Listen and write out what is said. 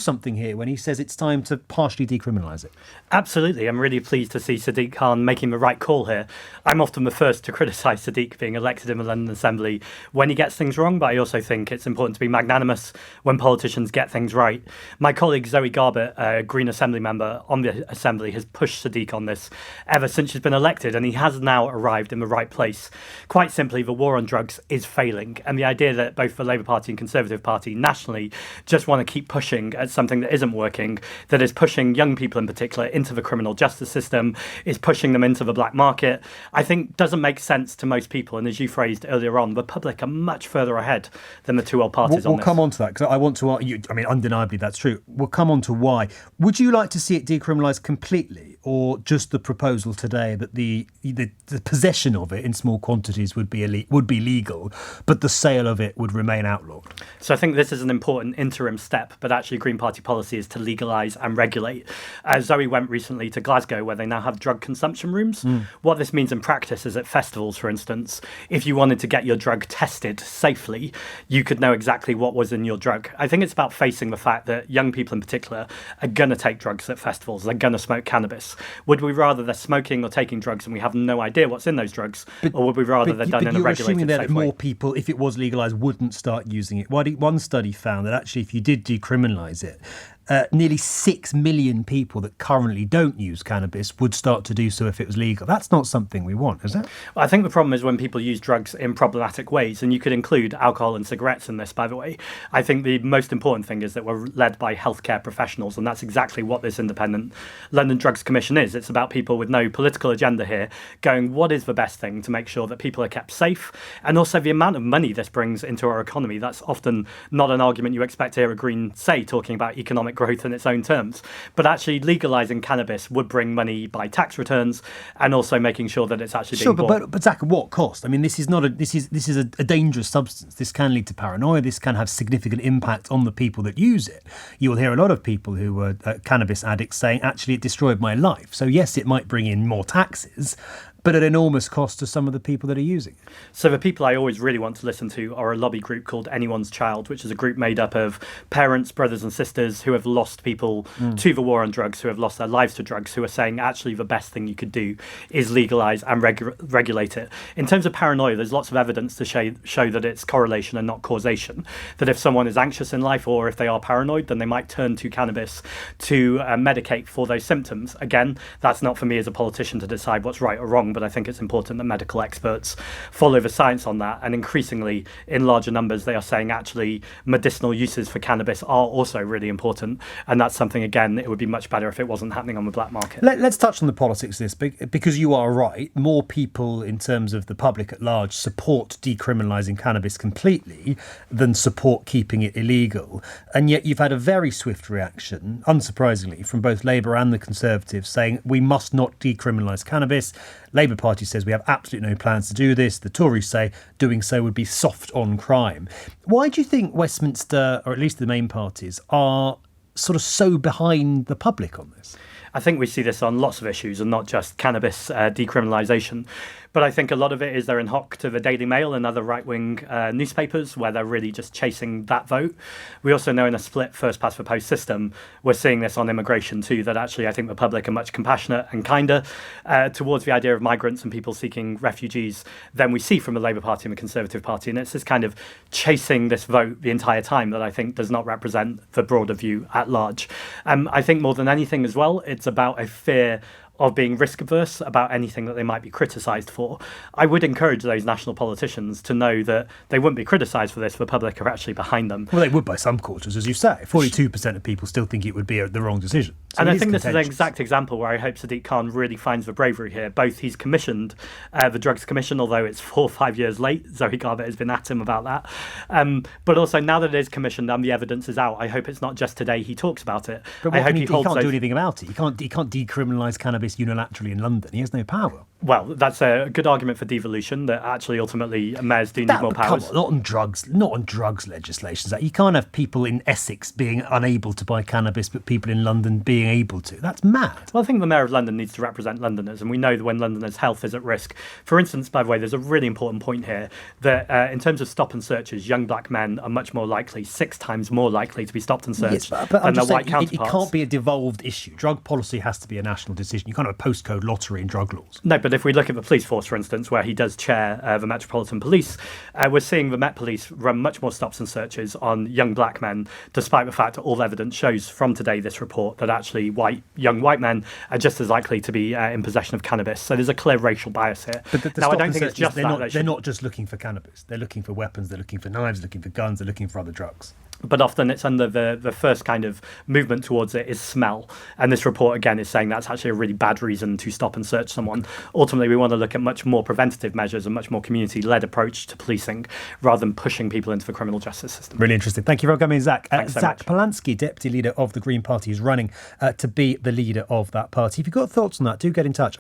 something here when he says it's time to partially decriminalise it. Absolutely. I'm really pleased to see Sadiq Khan making the right call here. I'm often the first to criticise Sadiq being elected in the London Assembly when he gets things wrong, but I also think it's important to be magnanimous when politicians get things right. My colleague Zoe Garbett, a Green Assembly member on the Assembly, has pushed Sadiq on this ever since she's been elected, and he has now arrived in the right place. Quite simply, the war on drugs is failing, and the idea that both the Labour Party and Conservative Party nationally just want to keep pushing at something that isn't working, that is pushing young people in particular into the criminal justice system, is pushing them into the black market, I think doesn't make sense to most people. And as you phrased earlier on, the public are much further ahead than the two old parties on this. We'll come on to that, because I want to argue, I mean, undeniably that's true. We'll come on to why. Would you like to see it decriminalised completely, or just the proposal today that the possession of it in small quantities would be legal, but the sale of it would remain outlawed? So I think this is an important interim step, but actually Green Party policy is to legalise and regulate. Zoe went recently to Glasgow, where they now have drug consumption rooms. What this means in practice is at festivals, for instance, if you wanted to get your drug tested safely, you could know exactly what was in your drug. I think it's about facing the fact that young people in particular are going to take drugs at festivals. They're going to smoke cannabis. Would we rather they're smoking or taking drugs and we have no idea what's in those drugs, or would we rather they're done in a regulated, safe way? But you're assuming that more people, if it was legalised, wouldn't start using it. One study found that actually if you did decriminalise it, nearly 6 million people that currently don't use cannabis would start to do so if it was legal. That's not something we want, is it? Well, I think the problem is when people use drugs in problematic ways, and you could include alcohol and cigarettes in this, by the way. I think the most important thing is that we're led by healthcare professionals, and that's exactly what this independent London Drugs Commission is. It's about people with no political agenda here going, what is the best thing to make sure that people are kept safe? And also the amount of money this brings into our economy. That's often not an argument you expect to hear a Green say, talking about economic growth in its own terms. But actually legalising cannabis would bring money by tax returns, and also making sure that it's actually being bought. But Zach, at what cost? I mean, this is a dangerous substance. This can lead to paranoia. This can have significant impact on the people that use it. You will hear a lot of people who were cannabis addicts saying, actually, it destroyed my life. So yes, it might bring in more taxes, but at enormous cost to some of the people that are using it. So the people I always really want to listen to are a lobby group called Anyone's Child, which is a group made up of parents, brothers and sisters who have lost people to the war on drugs, who have lost their lives to drugs, who are saying actually the best thing you could do is legalise and regulate it. In terms of paranoia, there's lots of evidence to show that it's correlation and not causation. That if someone is anxious in life or if they are paranoid, then they might turn to cannabis to medicate for those symptoms. Again, that's not for me as a politician to decide what's right or wrong, but I think it's important that medical experts follow the science on that. And increasingly, in larger numbers, they are saying actually medicinal uses for cannabis are also really important. And that's something, again, it would be much better if it wasn't happening on the black market. Let's touch on the politics of this, because you are right. More people, in terms of the public at large, support decriminalising cannabis completely than support keeping it illegal. And yet you've had a very swift reaction, unsurprisingly, from both Labour and the Conservatives saying we must not decriminalise cannabis. Labour Party says we have absolutely no plans to do this. The Tories say doing so would be soft on crime. Why do you think Westminster, or at least the main parties, are sort of so behind the public on this? I think we see this on lots of issues and not just cannabis decriminalisation. But I think a lot of it is they're in hock to the Daily Mail and other right-wing newspapers where they're really just chasing that vote. We also know in a split first-past-the-post system, we're seeing this on immigration too, that actually I think the public are much compassionate and kinder towards the idea of migrants and people seeking refugees than we see from the Labour Party and the Conservative Party. And it's this kind of chasing this vote the entire time that I think does not represent the broader view at large. I think more than anything as well, it's about a fear of being risk averse about anything that they might be criticised for. I would encourage those national politicians to know that they wouldn't be criticised for this. The public are actually behind them. Well, they would by some quarters, as you say. 42% of people still think it would be the wrong decision. So and I think this is an exact example where I hope Sadiq Khan really finds the bravery here. Both he's commissioned the Drugs Commission, although it's 4 or 5 years late. Zoe Garbett has been at him about that. But also now that it is commissioned and the evidence is out, I hope it's not just today he talks about it. But I hope he holds can't do anything about it. He can't decriminalise cannabis cannabis unilaterally in London. He has no power. Well, that's a good argument for devolution, that actually ultimately mayors do need more powers. Come on, not on drugs legislation. You can't have people in Essex being unable to buy cannabis, but people in London being able to. That's mad. Well, I think the Mayor of London needs to represent Londoners, and we know that when Londoners' health is at risk. For instance, by the way, there's a really important point here that in terms of stop and searches, young black men are much more likely, 6 times more likely to be stopped and searched than their white counterparts. It can't be a devolved issue. Drug policy has to be a national decision. You can't have a postcode lottery in drug laws. No, but if we look at the police force, for instance, where he does chair the Metropolitan Police, we're seeing the Met Police run much more stops and searches on young black men, despite the fact that all evidence shows from today this report that actually young white men are just as likely to be in possession of cannabis. So there's a clear racial bias here. But now, I don't think it's just they're not just looking for cannabis. They're looking for weapons, they're looking for knives, they're looking for guns, they're looking for other drugs. But often it's under the first kind of movement towards it is smell. And this report, again, is saying that's actually a really bad reason to stop and search someone. Ultimately, we want to look at much more preventative measures, a much more community-led approach to policing, rather than pushing people into the criminal justice system. Really interesting. Thank you for coming, Zach. Thanks so Zach much. Polanski, Deputy Leader of the Green Party, is running to be the leader of that party. If you've got thoughts on that, do get in touch.